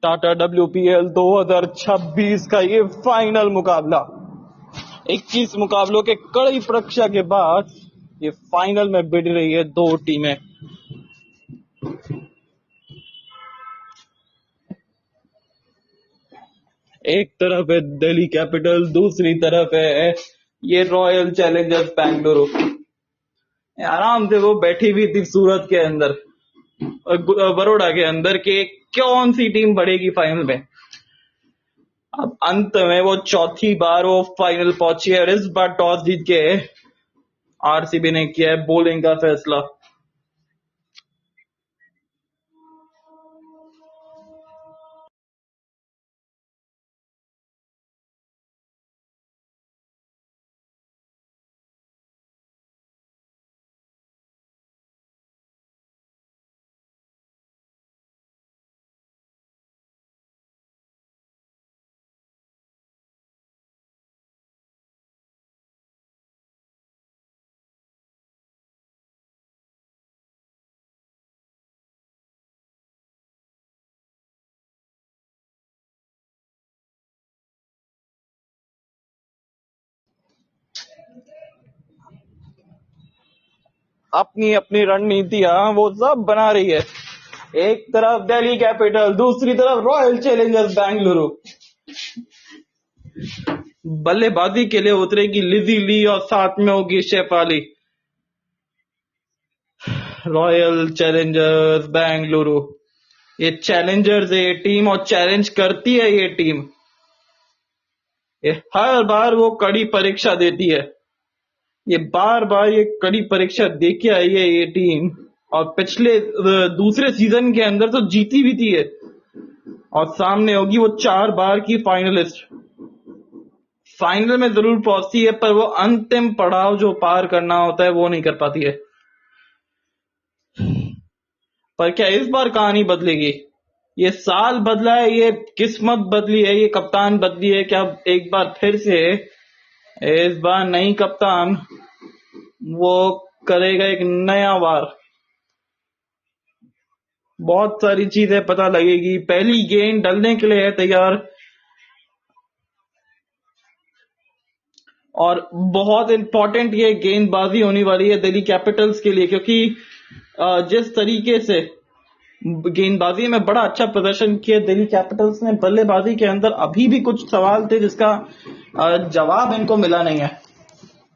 Tata WPL 2026 का ये final मुकाबला 21 मुकाबलों के कड़ी परीक्षा के बाद ये फाइनल में भिड़ रही है दो टीमें। एक तरफ है दिल्ली कैपिटल, दूसरी तरफ है ये रॉयल चैलेंजर्स बेंगलुरु। आराम से वो बैठी हुई थी सूरत के अंदर, बड़ौदा के अंदर के कौन सी टीम बढ़ेगी फाइनल में। अब अंत में वो चौथी बार वो फाइनल पहुंची है और इस बार टॉस जीत के आरसीबी ने किया है बॉलिंग का फैसला। अपनी अपनी रणनीतियां वो सब बना रही है। एक तरफ दिल्ली कैपिटल, दूसरी तरफ रॉयल चैलेंजर्स बेंगलुरु। बल्लेबाजी के लिए उतरेगी लिजी ली और साथ में होगी शेफाली। रॉयल चैलेंजर्स बेंगलुरु, ये चैलेंजर्स है ये टीम और चैलेंज करती है ये टीम। ये हर बार वो कड़ी परीक्षा देती है, ये बार बार ये कड़ी परीक्षा दे के आई है ये टीम। और पिछले दूसरे सीजन के अंदर तो जीती भी थी है और सामने होगी वो 4 बार की फाइनलिस्ट। फाइनल में जरूर पहुंचती है पर वो अंतिम पड़ाव जो पार करना होता है वो नहीं कर पाती है। पर क्या इस बार कहानी बदलेगी? ये साल बदला है, ये किस्मत बदली है, ये कप्तान बदली है। क्या एक बार फिर से इस बार नई कप्तान वो करेगा एक नया वार? बहुत सारी चीजें पता लगेगी। पहली गेंद डलने के लिए है तैयार और बहुत इंपॉर्टेंट ये गेंदबाजी होने वाली है दिल्ली कैपिटल्स के लिए, क्योंकि जिस तरीके से गेंदबाजी में बड़ा अच्छा प्रदर्शन किया दिल्ली कैपिटल्स ने, बल्लेबाजी के अंदर अभी भी कुछ सवाल थे जिसका जवाब इनको मिला नहीं है।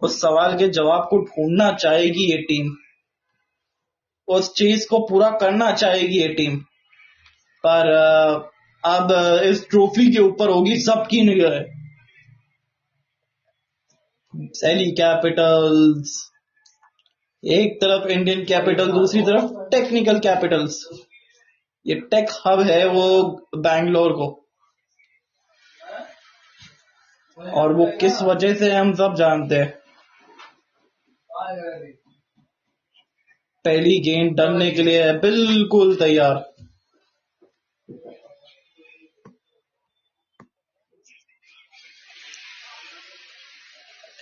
उस सवाल के जवाब को ढूंढना चाहेगी ये टीम, उस चीज को पूरा करना चाहेगी ये टीम। पर अब इस ट्रॉफी के ऊपर होगी सबकी निगाह। दिल्ली कैपिटल्स एक तरफ, इंडियन कैपिटल दूसरी तरफ, टेक्निकल कैपिटल्स। ये टेक हब है वो बैंगलोर को, और वो किस वजह से हम सब जानते हैं। पहली गेंद डलने के लिए है बिल्कुल तैयार।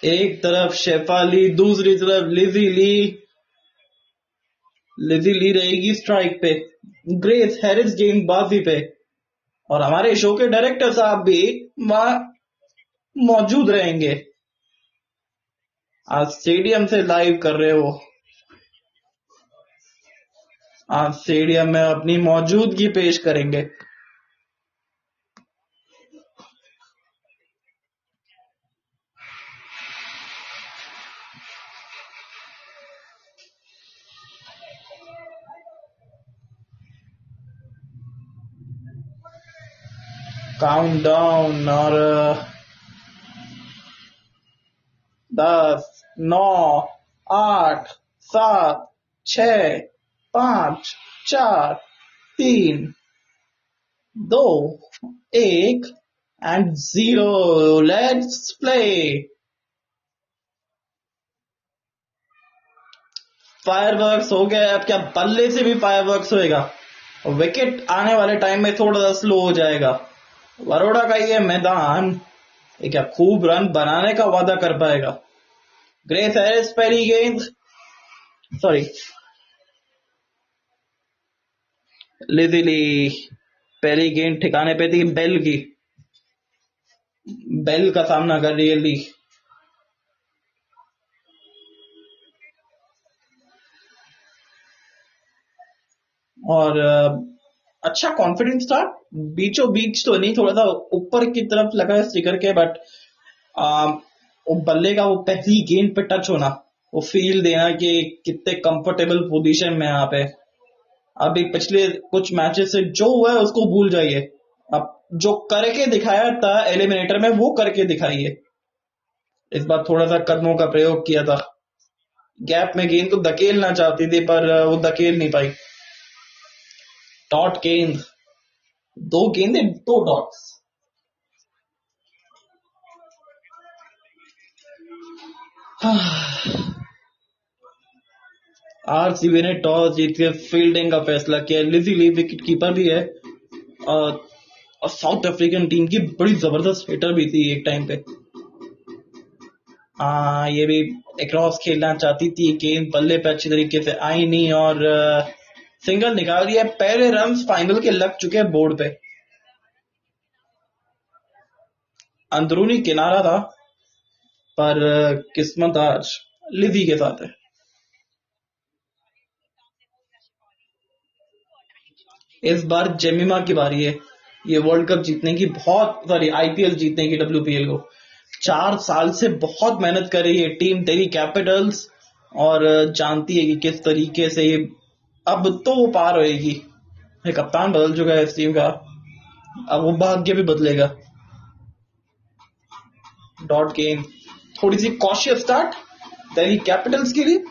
एक तरफ शेफाली, दूसरी तरफ लिजी ली। लिजी ली रहेगी स्ट्राइक पे, ग्रेस हैरिस गेंदबाजी पे, और हमारे शो के डायरेक्टर साहब भी वहां मौजूद रहेंगे। आज स्टेडियम से लाइव कर रहे हो, आज स्टेडियम में अपनी मौजूदगी पेश करेंगे। काउंटडाउन और 10, 9, 8, 7, 6, 5, 4, 3, 2, 1 एंड 0। Let's play. फायरवर्क्स हो गया। अब क्या बल्ले से भी फायरवर्क्स होएगा? विकेट आने वाले टाइम में थोड़ा सा स्लो हो जाएगा। बड़ौदा का ये मैदान ये क्या खूब रन बनाने का वादा कर पाएगा? ग्रेस हैरिस पहली गेंद, सॉरी लिजी ली पहली गेंद ठिकाने पे थी बेल की। बेल का सामना कर रही है ली। और अच्छा कॉन्फिडेंस था। बीचों बीच तो नहीं, थोड़ा सा ऊपर की तरफ लगा है स्टिकर के, बट वो बल्ले का वो पहली गेंद पे टच होना, वो फील देना कि कितने कंफर्टेबल पोजीशन में यहाँ पे। अभी पिछले कुछ मैचेस से जो हुआ है उसको भूल जाइए। अब जो करके दिखाया था एलिमिनेटर में वो करके दिखाइए। इस बार थोड़ा सा कदमों का प्रयोग किया था। गैप में गेंद को धकेलना चाहती थी पर वो धकेल नहीं पाई। डॉट गेंद, दो गेंदे दो डॉट्स। आरसीबी ने टॉस जीत के फील्डिंग का फैसला किया। लिजी ली विकेट कीपर भी है और साउथ अफ्रीकन टीम की बड़ी जबरदस्त हिटर भी थी एक टाइम पे। ये भी एक्रॉस खेलना चाहती थी, गेंद बल्ले पे अच्छी तरीके से आई नहीं और सिंगल निकाल दिया। पहले रन फाइनल के लग चुके हैं बोर्ड पे। अंदरूनी किनारा था पर किस्मत आज लिजी के साथ है। इस बार जेमिमा की बारी है ये वर्ल्ड कप जीतने की, बहुत सॉरी आईपीएल जीतने की, डब्ल्यूपीएल को। 4 साल से बहुत मेहनत कर रही है टीम दिल्ली कैपिटल्स और जानती है कि किस तरीके से ये अब तो वो पार होएगी। ये कप्तान बदल चुका है इस टीम का, अब वो भाग्य भी बदलेगा। डॉट गेम, थोड़ी सी कॉशियस स्टार्ट दिल्ली कैपिटल्स के लिए।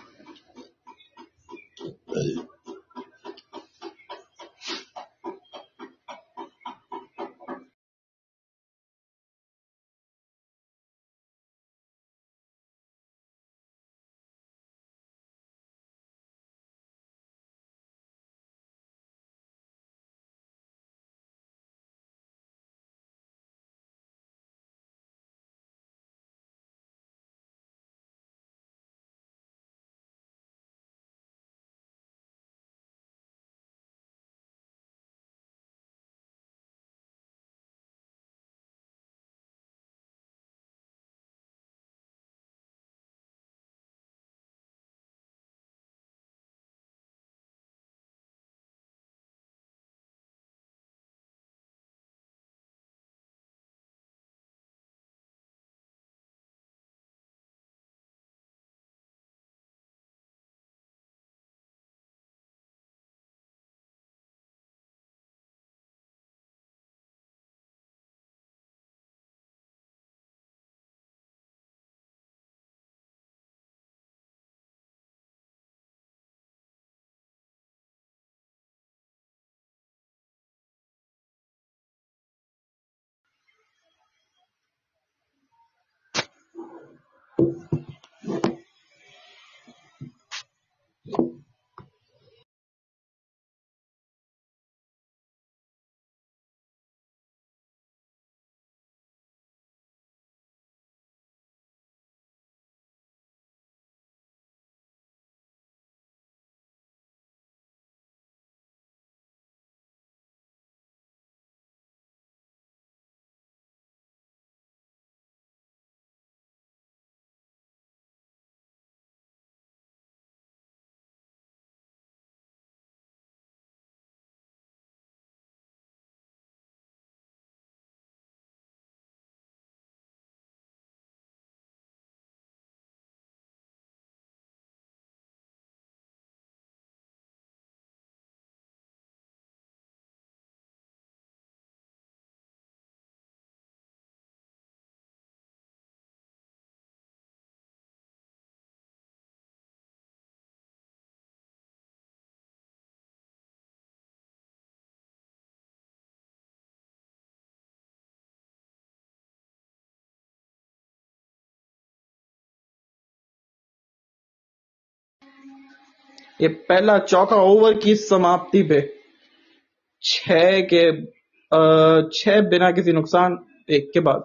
ये पहला चौका ओवर की समाप्ति पे 6 बिना किसी नुकसान, एक के बाद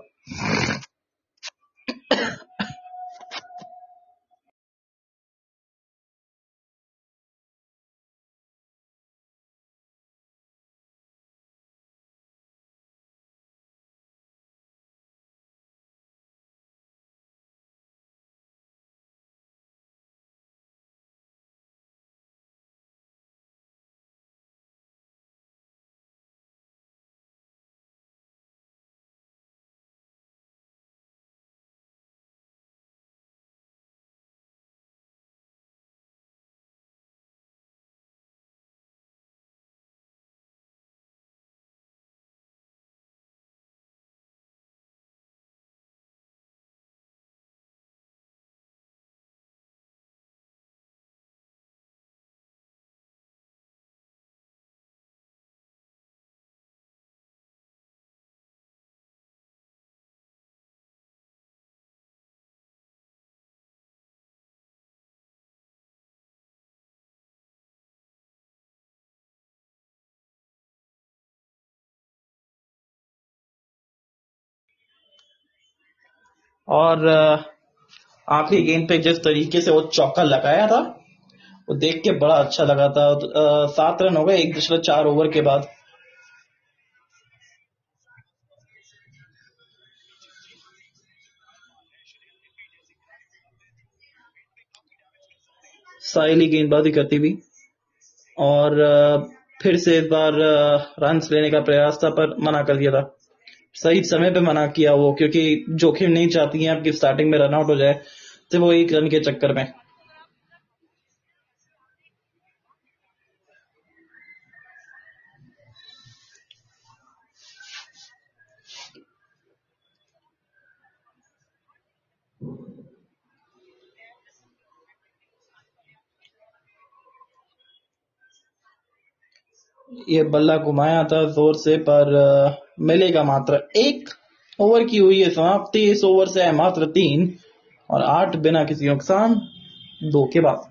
और आखिरी गेंद पे जिस तरीके से वो चौका लगाया था वो देख के बड़ा अच्छा लगा था। 7 रन हो गए 1.4 ओवर के बाद। साहिली गेंदबाजी करती हुई और फिर से इस बार रन्स लेने का प्रयास था पर मना कर दिया था। सही समय पे मना किया वो, क्योंकि जोखिम नहीं चाहती हैं आपकी स्टार्टिंग में रन आउट हो जाए तो वो 1 रन के चक्कर में। ये बल्ला घुमाया था जोर से पर मिलेगा मात्र 1 ओवर की हुई है समाप्ति। इस ओवर से है मात्र 3 और 8 बिना किसी नुकसान, 2 के बाद।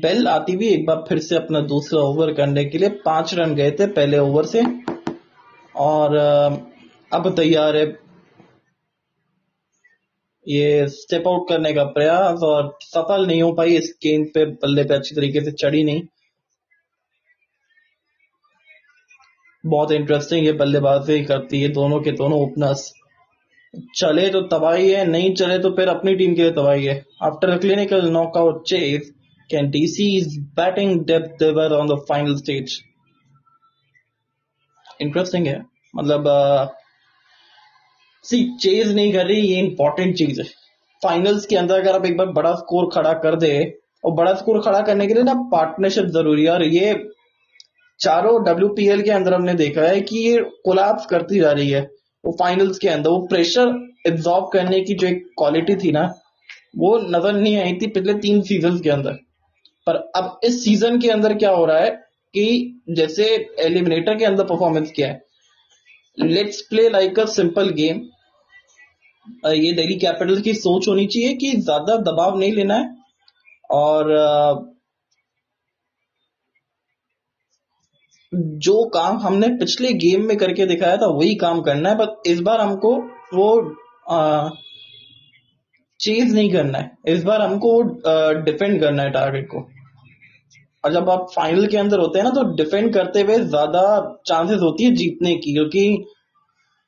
बेल आती हुई एक बार फिर से अपना दूसरा ओवर करने के लिए। 5 रन गए थे पहले ओवर से और अब तैयार है ये स्टेप आउट करने का प्रयास और सफल नहीं हो पाई। इस गेंद पे बल्ले पे अच्छी तरीके से चढ़ी नहीं। बहुत इंटरेस्टिंग ये बल्लेबाजी करती है दोनों के दोनों ओपनर्स। चले तो तबाही है, नहीं चले तो फिर अपनी टीम के लिए तबाही है। After a clinical knockout chase, can DC's batting depth deliver on the final stage? Interesting है। मतलब सी चेज नहीं कर रही, ये इंपॉर्टेंट चीज है। फाइनल्स के अंदर अगर आप एक बार बड़ा स्कोर खड़ा कर दे, और बड़ा स्कोर खड़ा करने के लिए ना पार्टनरशिप जरूरी है। और ये चारों WPL के अंदर हमने देखा है कि ये कोलैप्स करती जा रही है। वो फाइनल्स के अंदर वो प्रेशर एब्जॉर्ब करने की जो एक क्वालिटी थी ना, वो नजर नहीं आई थी पिछले 3 सीजन के अंदर। पर अब इस सीजन के अंदर क्या हो रहा है कि जैसे एलिमिनेटर के अंदर परफॉर्मेंस किया है, let's play like a simple game. ये दिल्ली कैपिटल की सोच होनी चाहिए कि ज्यादा दबाव नहीं लेना है और जो काम हमने पिछले गेम में करके दिखाया था वही काम करना है। बस इस बार हमको वो चेज नहीं करना है, इस बार हमको डिफेंड करना है टारगेट को। और जब आप फाइनल के अंदर होते हैं ना तो डिफेंड करते हुए ज्यादा चांसेस होती है जीतने की, क्योंकि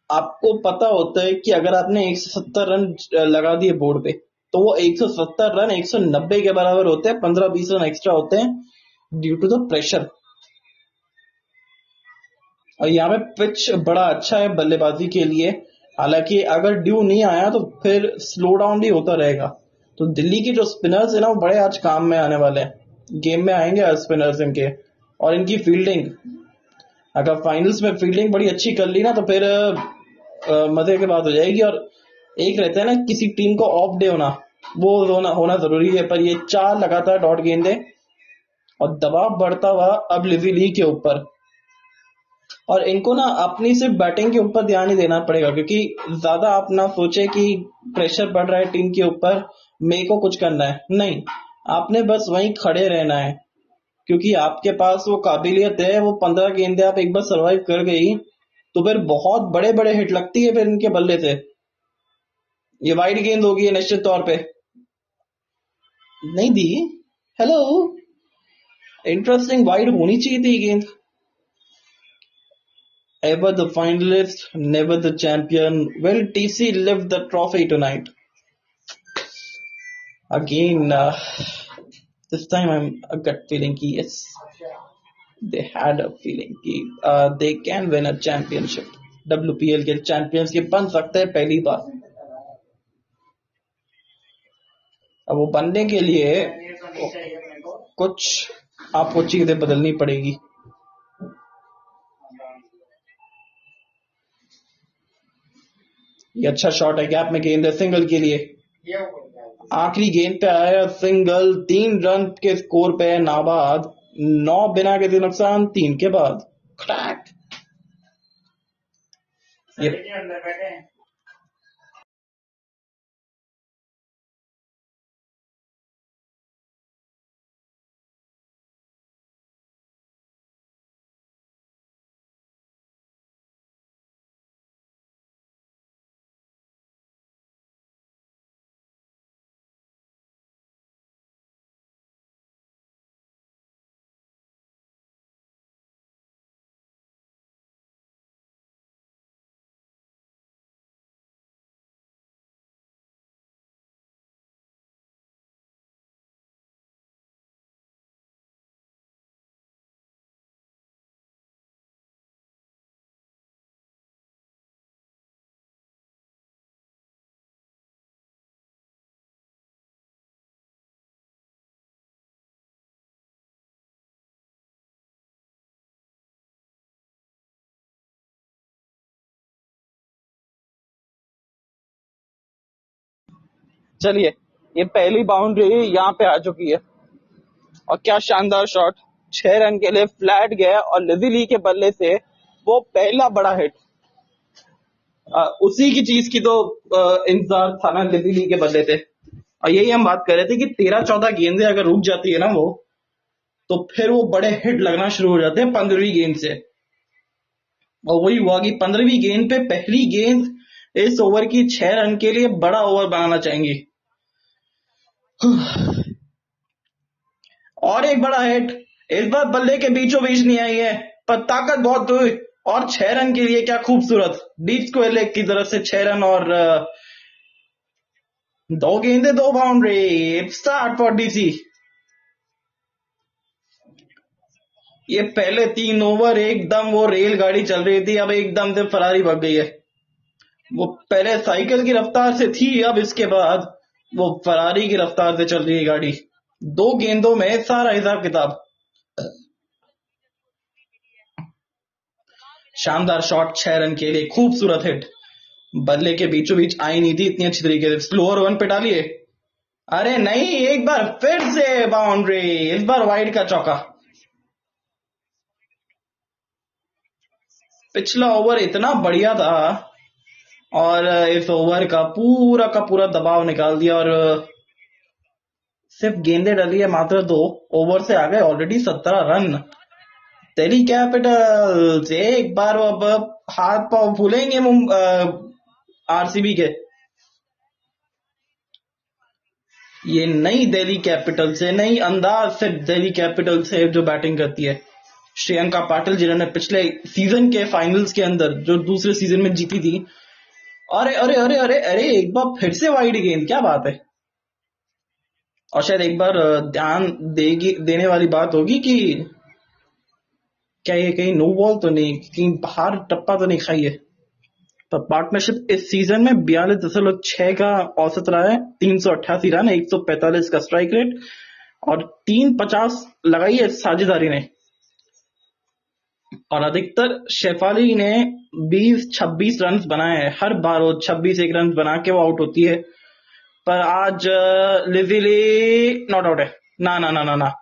आपको पता होता है कि अगर आपने 170 रन लगा दिए बोर्ड पे तो वो 170 रन 190 के बराबर होते हैं। 15-20 रन एक्स्ट्रा होते हैं ड्यू टू द प्रेशर। और यहाँ पे पिच बड़ा अच्छा है बल्लेबाजी के लिए। हालांकि अगर ड्यू नहीं आया तो फिर स्लो डाउन भी होता रहेगा। तो दिल्ली के जो स्पिनर्स है ना वो बड़े आज काम में आने वाले हैं, गेम में आएंगे आज स्पिनर्स इनके। और इनकी फील्डिंग, अगर फाइनल्स में फील्डिंग बड़ी अच्छी कर ली ना तो फिर मजे की बात हो जाएगी। और एक रहता है ना किसी टीम को ऑफ डे होना, वो होना जरूरी है। पर ये 4 लगातार डॉट गेंदे और दबाव बढ़ता हुआ अब लिवी ली के ऊपर। और इनको ना अपनी सिर्फ बैटिंग के ऊपर ध्यान ही देना पड़ेगा, क्योंकि ज्यादा आप ना सोचे कि प्रेशर बढ़ रहा है टीम के ऊपर, मेरे को कुछ करना है, नहीं। आपने बस वहीं खड़े रहना है, क्योंकि आपके पास वो काबिलियत है। वो 15 गेंदे आप एक बार सरवाइव कर गई तो फिर बहुत बड़े बड़े हिट लगती है फिर इनके बल्ले से। ये वाइड गेंद होगी है निश्चित तौर पे, नहीं दी। हेलो, इंटरेस्टिंग, वाइड होनी चाहिए थी ये गेंद। Ever the finalist, never the champion. Will TC lift the trophy tonight? Again, this time I'm a gut feeling कि yes, they had a feeling कि they can win a championship. WPL के champions के बन सकते हैं पहली बार। अब वो बनने के लिए कुछ आपको चीजें बदलनी पड़ेगी। ये अच्छा शॉट है, गैप में गेंद है सिंगल के लिए। आखिरी गेंद पे आया सिंगल, 3 रन के स्कोर पे है नाबाद। 9 बिना किसी नुकसान, 3 के बाद क्रैक। ये चलिए, ये पहली बाउंड्री यहाँ पे आ चुकी है और क्या शानदार शॉट। 6 रन के लिए फ्लैट गया और लिजी ली के बल्ले से वो पहला बड़ा हिट। उसी की चीज की तो इंतजार था ना लिजी ली के बल्ले से। और यही हम बात कर रहे थे कि 13-14 गेंदें अगर रुक जाती है ना वो, तो फिर वो बड़े हिट लगना शुरू हो जाते हैं 15वीं गेंद से। और वही हुआ कि 15वीं गेंद पे पहली गेंद इस ओवर की 6 रन के लिए बड़ा ओवर बनाना चाहेंगी। और एक बड़ा हिट, इस बार बल्ले के बीचों बीच नहीं आई है पर ताकत बहुत हुई। और 6 रन के लिए क्या खूबसूरत डीप स्क्वायर लेग की तरफ से 6 रन और 2 गेंदे 2 बाउंड्री। Start for DC. ये पहले 3 ओवर एकदम वो रेलगाड़ी चल रही थी, अब एकदम से फरारी भग गई है। वो पहले साइकिल की रफ्तार से थी, अब इसके बाद वो फरारी की रफ्तार से चल रही है गाड़ी। 2 गेंदों में सारा हिसाब किताब। शानदार शॉट 6 रन के लिए, खूबसूरत हिट। बल्ले के बीचों बीच आई नहीं थी इतनी अच्छी तरीके से। स्लोअर वन पे डालिए, अरे नहीं, एक बार फिर से बाउंड्री, इस बार वाइड का चौका। पिछला ओवर इतना बढ़िया था और इस ओवर का पूरा दबाव निकाल दिया। और सिर्फ गेंदे डली है मात्र 2, ओवर से आ गए ऑलरेडी 17 रन। दिल्ली कैपिटल्स एक बार वो अब हाथ पांव फूलेंगे आरसीबी के। ये नई दिल्ली कैपिटल्स है, नई अंदाज से दिल्ली कैपिटल्स है जो बैटिंग करती है। श्रेयंका पाटिल जिन्होंने पिछले सीजन के फाइनल्स के अंदर जो दूसरे सीजन में जीती थी। अरे अरे अरे अरे अरे, एक बार फिर से वाइड गेंद, क्या बात है। और शायद एक बार ध्यान देने वाली बात होगी कि क्या ये कहीं नो बॉल तो नहीं, कहीं बाहर टप्पा तो नहीं खाई है। पर पार्टनरशिप इस सीजन में 42.6 का औसत रहा है, 388 रन, 145 का स्ट्राइक रेट और 350 लगाई है साझेदारी ने। और अधिकतर शेफाली ने 20-26 रन बनाए हैं। हर बार वो 26 रन बना के वो आउट होती है। पर आज लिजिली नॉट आउट है। ना ना ना ना ना,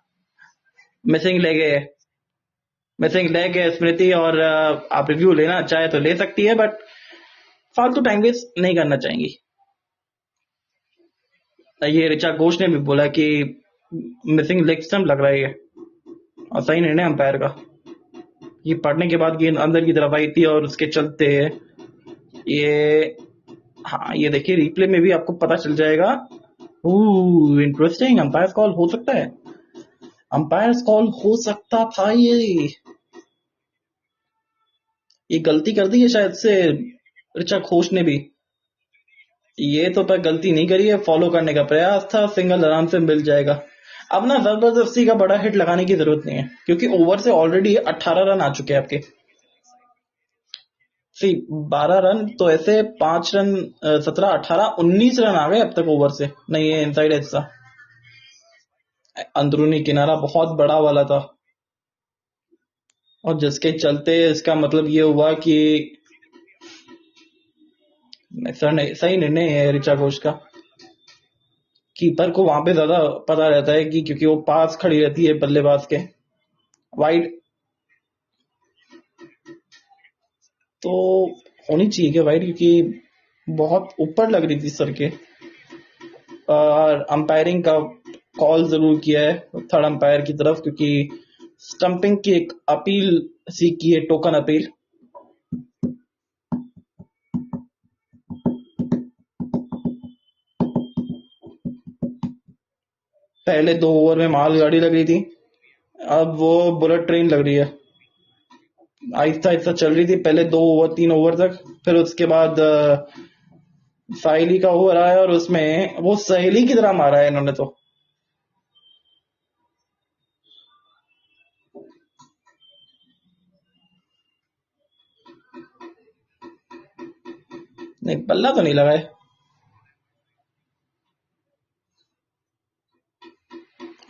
मिसिंग लेग है, मिसिंग लेग है स्मृति। और आप रिव्यू लेना चाहे तो ले सकती है, बट फालतू टाइम वेस्ट नहीं करना चाहेंगी। ये ऋचा घोष ने भी बोला कि मिसिंग लेग स्टंप लग रहा है ये, और सही निर्णय अंपायर का। ये पढ़ने के बाद गेंद अंदर की तरफ आई थी और उसके चलते ये, हाँ ये देखिए रिप्ले में भी आपको पता चल जाएगा। इंटरेस्टिंग, अंपायर कॉल हो सकता है, अंपायर कॉल हो सकता था। ये गलती कर दी है शायद से ऋचा घोष ने भी। ये तो पर गलती नहीं करी है, फॉलो करने का प्रयास था, सिंगल आराम से मिल जाएगा। अब ना जबरदस्ती का बड़ा हिट लगाने की जरूरत नहीं है, क्योंकि ओवर से ऑलरेडी 18 रन आ चुके हैं आपके। 12 रन तो ऐसे 5 रन, 17, 18, 19 रन आ गए अब तक ओवर से। नहीं, ये इनसाइड हिस्सा अंदरूनी किनारा बहुत बड़ा वाला था, और जिसके चलते इसका मतलब ये हुआ कि सर नहीं, सही निर्णय है ऋचा घोष का। कीपर को वहां पे ज्यादा पता रहता है कि क्योंकि वो पास खड़ी रहती है बल्लेबाज के। वाइड तो होनी चाहिए क्या वाइड, क्योंकि बहुत ऊपर लग रही थी सर के। और अंपायरिंग का कॉल जरूर किया है थर्ड अंपायर की तरफ, क्योंकि स्टंपिंग की एक अपील सी की है, टोकन अपील। पहले 2 ओवर में मालगाड़ी लग रही थी, अब वो बुलेट ट्रेन लग रही है। आहिस्ता आहिस्ता चल रही थी पहले 2 ओवर 3 ओवर तक, फिर उसके बाद साहिली का ओवर आया और उसमें वो सहेली की तरह मारा है इन्होंने तो। नहीं, बल्ला तो नहीं लगा है।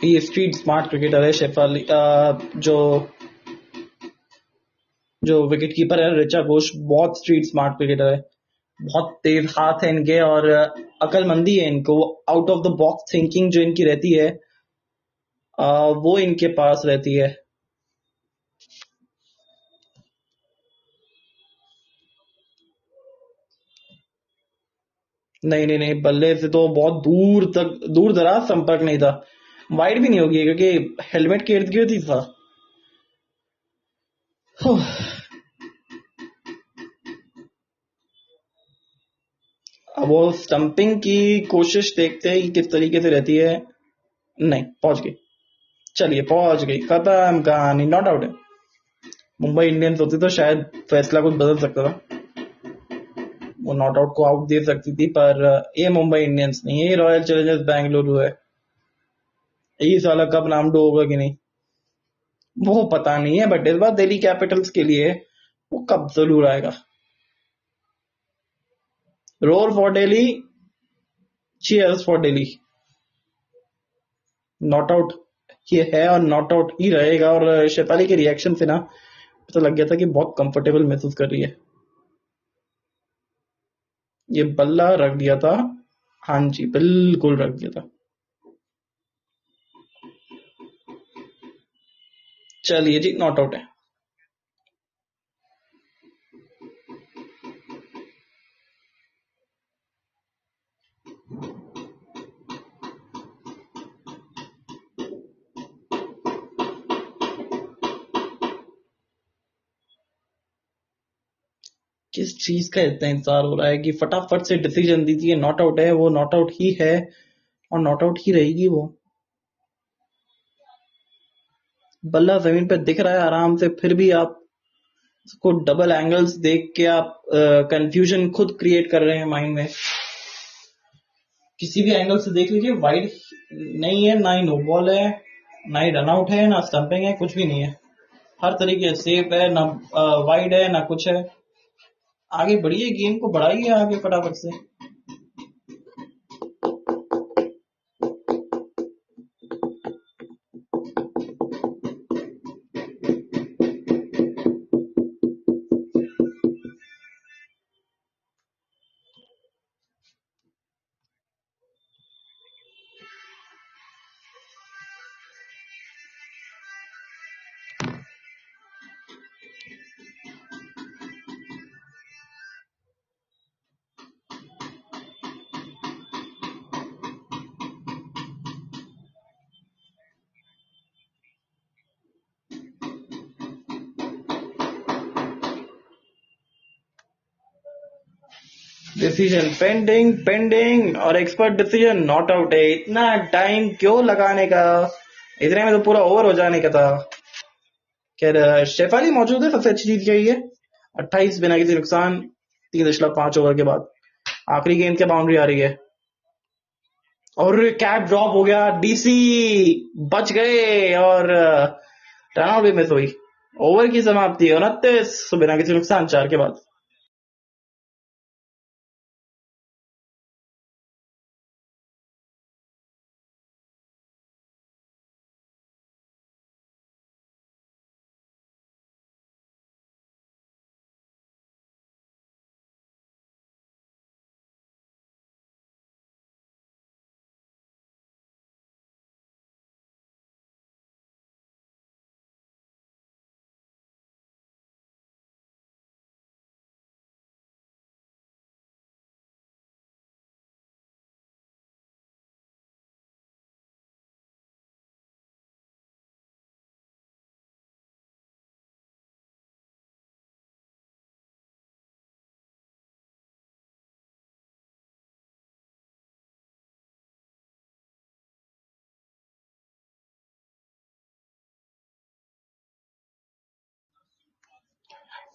ये स्ट्रीट स्मार्ट क्रिकेटर है शेफाली। जो जो विकेट कीपर है ऋचा घोष, बहुत स्ट्रीट स्मार्ट क्रिकेटर है। बहुत तेज हाथ है इनके और अकलमंदी है इनको। Out of the box thinking जो इनकी रहती है, वो इनके पास रहती है। नहीं नहीं नहीं, बल्ले से तो बहुत दूर तक, दूर दराज संपर्क नहीं था। वाइड भी नहीं होगी क्योंकि हेलमेट के इर्द गिर्द ही था। अब वो स्टंपिंग की कोशिश देखते हैं कि किस तरीके से रहती है। नहीं, पहुंच गई। चलिए पहुंच गई, खत्म कहानी, नॉट आउट है। मुंबई इंडियंस होती तो शायद फैसला कुछ बदल सकता था, वो नॉट आउट को आउट दे सकती थी, पर ये मुंबई इंडियंस नहीं है, ये रॉयल चैलेंजर्स बेंगलुरु है। ये साला कब नाम डो होगा कि नहीं वो पता नहीं है, बट इस बार दिल्ली कैपिटल्स के लिए वो कब जरूर आएगा। Roll for Delhi, cheers for Delhi. Not out ये है और नॉट आउट ही रहेगा। और शेफाली के रिएक्शन से ना पता लग गया था कि बहुत कंफर्टेबल महसूस कर रही है। ये बल्ला रख दिया था। हाँ जी, बिल्कुल रख दिया था। चलिए जी, नॉट आउट है। किस चीज का इतना इंतजार हो रहा है कि फटाफट से डिसीजन दीजिए। नॉट आउट है, वो नॉट आउट ही है और नॉट आउट ही रहेगी वो। बल्ला जमीन पे दिख रहा है आराम से, फिर भी आप उसको डबल एंगल्स देख के आप कंफ्यूजन खुद क्रिएट कर रहे हैं माइंड में। किसी भी एंगल से देख लीजिए, वाइड नहीं है, ना ही नो बॉल है, ना ही रन आउट है, ना स्टंपिंग है, कुछ भी नहीं है। हर तरीके से सेफ है, ना वाइड है ना कुछ है। आगे बढ़िए, गेम को बढ़ाइए आगे फटाफट से। डिसीजन पेंडिंग पेंडिंग और एक्सपर्ट डिसीजन नॉट आउट है। इतना टाइम क्यों लगाने का, इतने में तो पूरा ओवर हो जाने का था। खैर, शेफाली मौजूद है, सबसे अच्छी चीज यही है। 28 बिना किसी नुकसान, 3.5 ओवर के बाद आखिरी गेंद की बाउंड्री आ रही है और कैप ड्रॉप हो गया। डीसी बच गए और रन आउट भी मिस हुई। ओवर की समाप्ति 29 बिना किसी नुकसान 4 के बाद।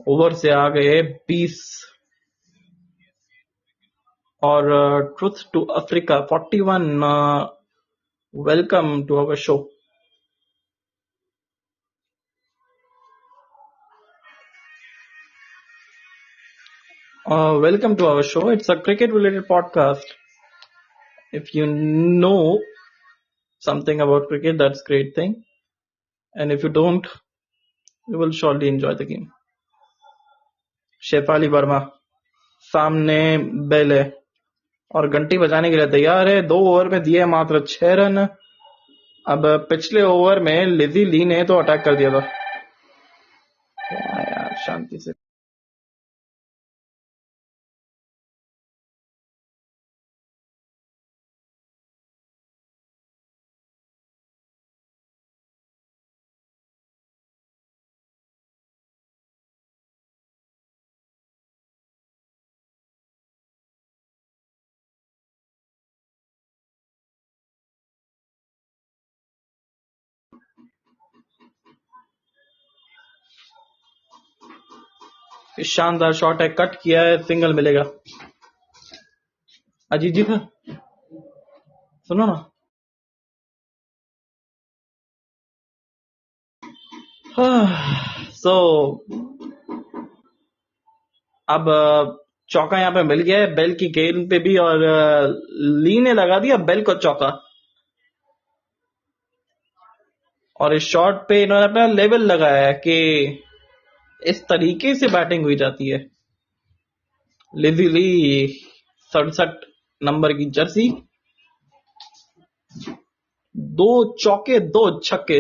ओवर से आ गए 20 और ट्रुथ टू Africa 41। Welcome to our show. Welcome to our show. It's a cricket related podcast. If you know something about cricket, that's a great thing. And if you don't, you will surely enjoy the game. Shafali Verma सामने बेल है और घंटी बजाने के लिए तैयार है। 2 ओवर में दिए मात्र 6 रन। अब पिछले ओवर में लिजी ली ने तो अटैक कर दिया था। यार शांति से। शानदार शॉट है, कट किया है, सिंगल मिलेगा। अजीत जी था, सुनो ना। सो अब चौका यहाँ पे मिल गया है बेल की गेंद पे भी और ली ने लगा दिया बेल को चौका। और इस शॉट पे इन्होंने अपना लेवल लगाया है कि इस तरीके से बैटिंग हुई जाती है। लिजी ली 67 नंबर की जर्सी, 2 चौके 2 छक्के,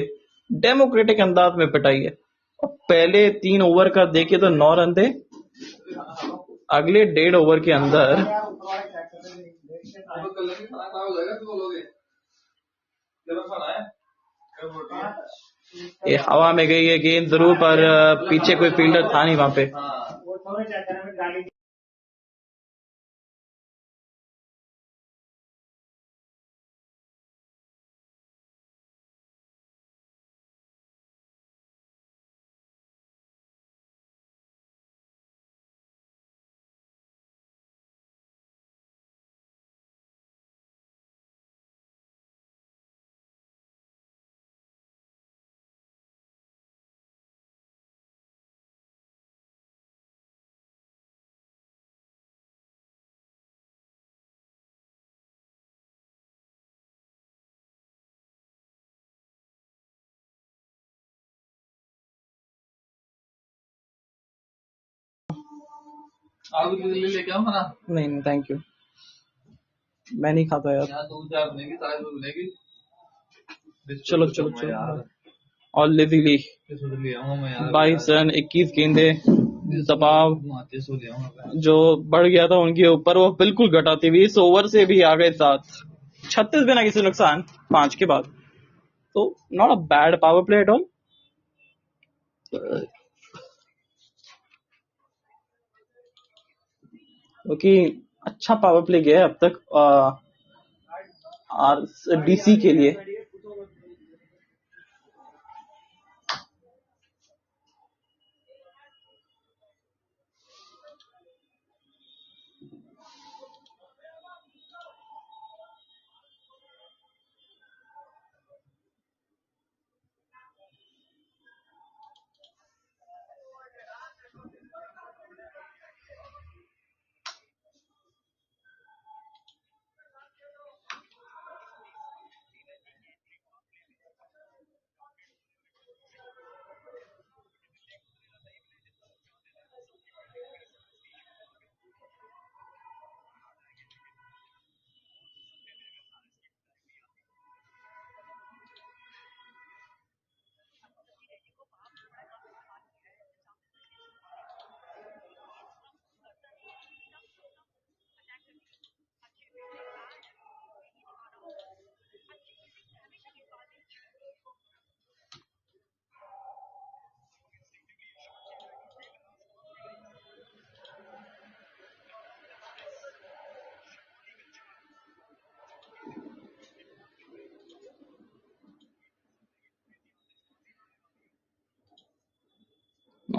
डेमोक्रेटिक अंदाज में पिटाई है। और पहले 3 ओवर का देखे तो 9 रन थे। अगले 1.5 ओवर के अंदर ये हवा में गई है गेंद जरूर, पर पीछे कोई फील्डर था नहीं वहां पे। नहीं थैंक यू, मैं नहीं खाता यार। चलो चलो चलो। और लिजी ली 22 रन 21 गेंदे, दबाव जो बढ़ गया था उनके ऊपर वो बिल्कुल घटाती हुई इस ओवर से भी आ गए 7। 36 बिना किसी नुकसान 5 के बाद, तो not a bad power play at all. क्योंकि अच्छा पावर प्ले गया है अब तक आरडीसी के लिए।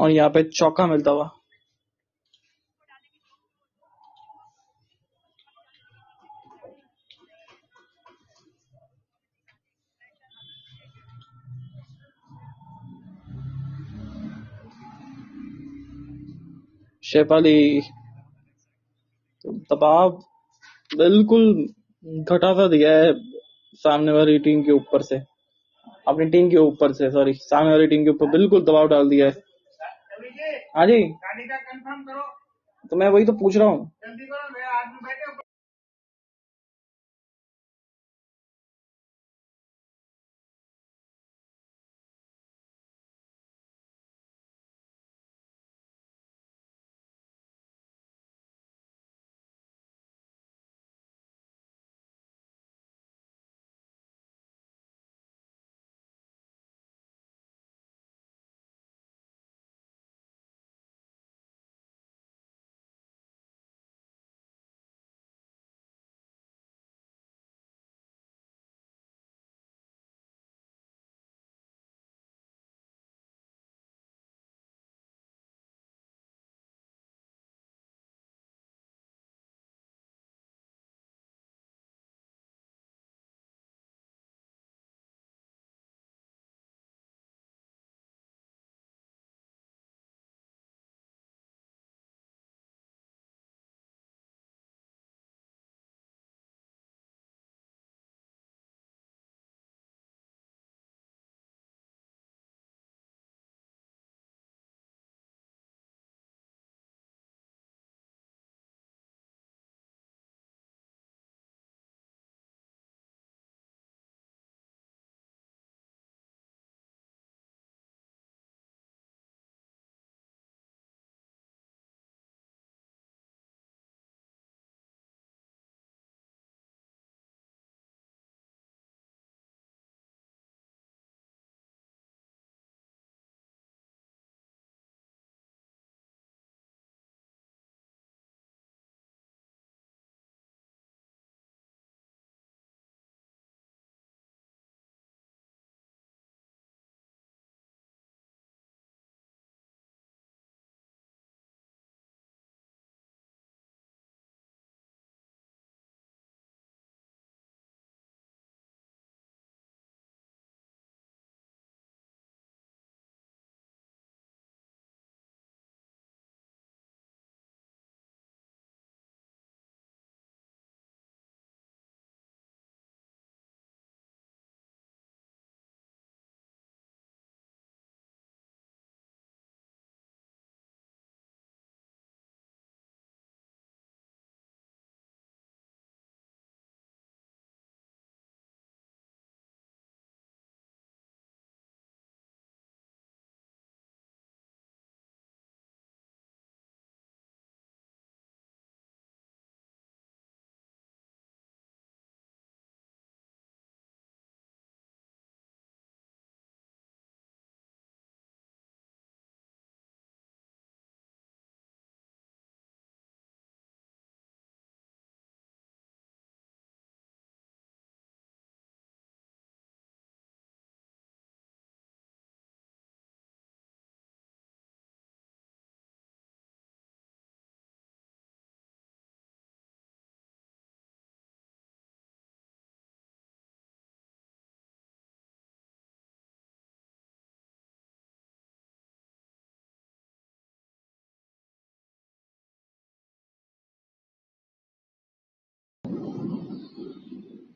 और यहाँ पे चौका मिलता हुआ। शेफाली तो दबाव बिल्कुल घटा सा दिया है सामने वाली टीम के ऊपर से, अपनी टीम के ऊपर से, सॉरी सामने वाली टीम के ऊपर बिल्कुल दबाव डाल दिया है। हाँ जी, तो मैं वही तो पूछ रहा हूँ।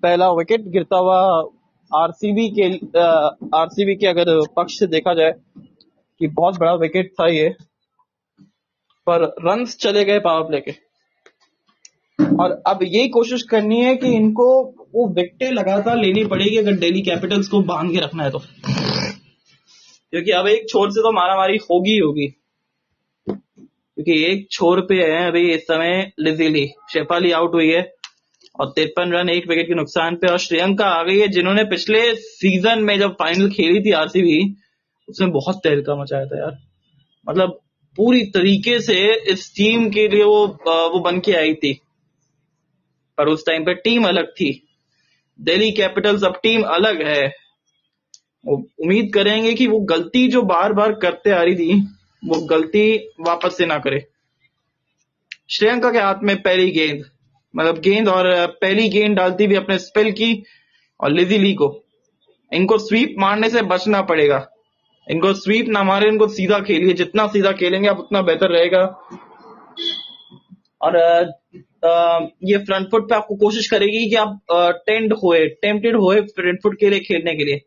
पहला विकेट गिरता हुआ आरसीबी के अगर पक्ष से देखा जाए कि बहुत बड़ा विकेट था ये, पर रन्स चले गए पावर प्ले के। और अब यही कोशिश करनी है कि इनको वो विकेटें लगातार लेनी पड़ेगी अगर दिल्ली कैपिटल्स को बांध के रखना है तो, क्योंकि अब एक छोर से तो मारामारी होगी, क्योंकि एक छोर पे है अभी इस समय लिजिली। शेफाली आउट हुई है और 53 रन 1 विकेट के नुकसान पे, और श्रीलंका आ गई है जिन्होंने पिछले सीजन में जब फाइनल खेली थी आरसीबी, उसमें बहुत तहलका मचाया था यार। मतलब पूरी तरीके से इस टीम के लिए वो बन के आई थी, पर उस टाइम पे टीम अलग थी। दिल्ली कैपिटल्स अब टीम अलग है। उम्मीद करेंगे कि वो गलती जो बार बार करते आ रही थी वो गलती वापस से ना करे। श्रेयंका के हाथ में पहली गेंद, मतलब गेंद, और पहली गेंद डालती हुई अपने स्पेल की, और लिजी ली को इनको स्वीप मारने से बचना पड़ेगा। इनको स्वीप ना मारे, इनको सीधा खेलिए, जितना सीधा खेलेंगे आप उतना बेहतर रहेगा। और ये फ्रंट फुट पे आपको कोशिश करेगी कि आप टेम्पटेड होए फ्रंट फुट के लिए खेलने के लिए।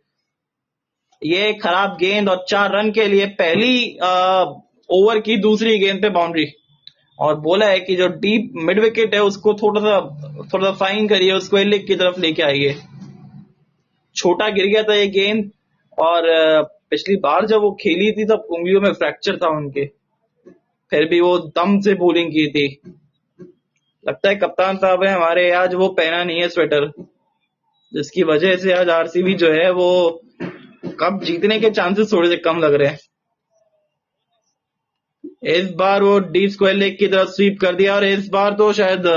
ये खराब गेंद, और 4 रन के लिए पहली ओवर की दूसरी गेंद पे बाउंड्री। और बोला है कि जो डीप मिड विकेट है उसको थोड़ा सा फाइन करिए, उसको लेग की तरफ लेके आइए। छोटा गिर गया था ये गेंद, और पिछली बार जब वो खेली थी तब उंगलियों में फ्रैक्चर था उनके, फिर भी वो दम से बॉलिंग की थी। लगता है कप्तान साहब है हमारे, आज वो पहना नहीं है स्वेटर, जिसकी वजह से आज आरसीबी जो है वो कप जीतने के चांसेस थोड़े से कम लग रहे हैं। इस बार वो डीप स्क्वायर लेग की तरफ स्वीप कर दिया, और इस बार तो शायद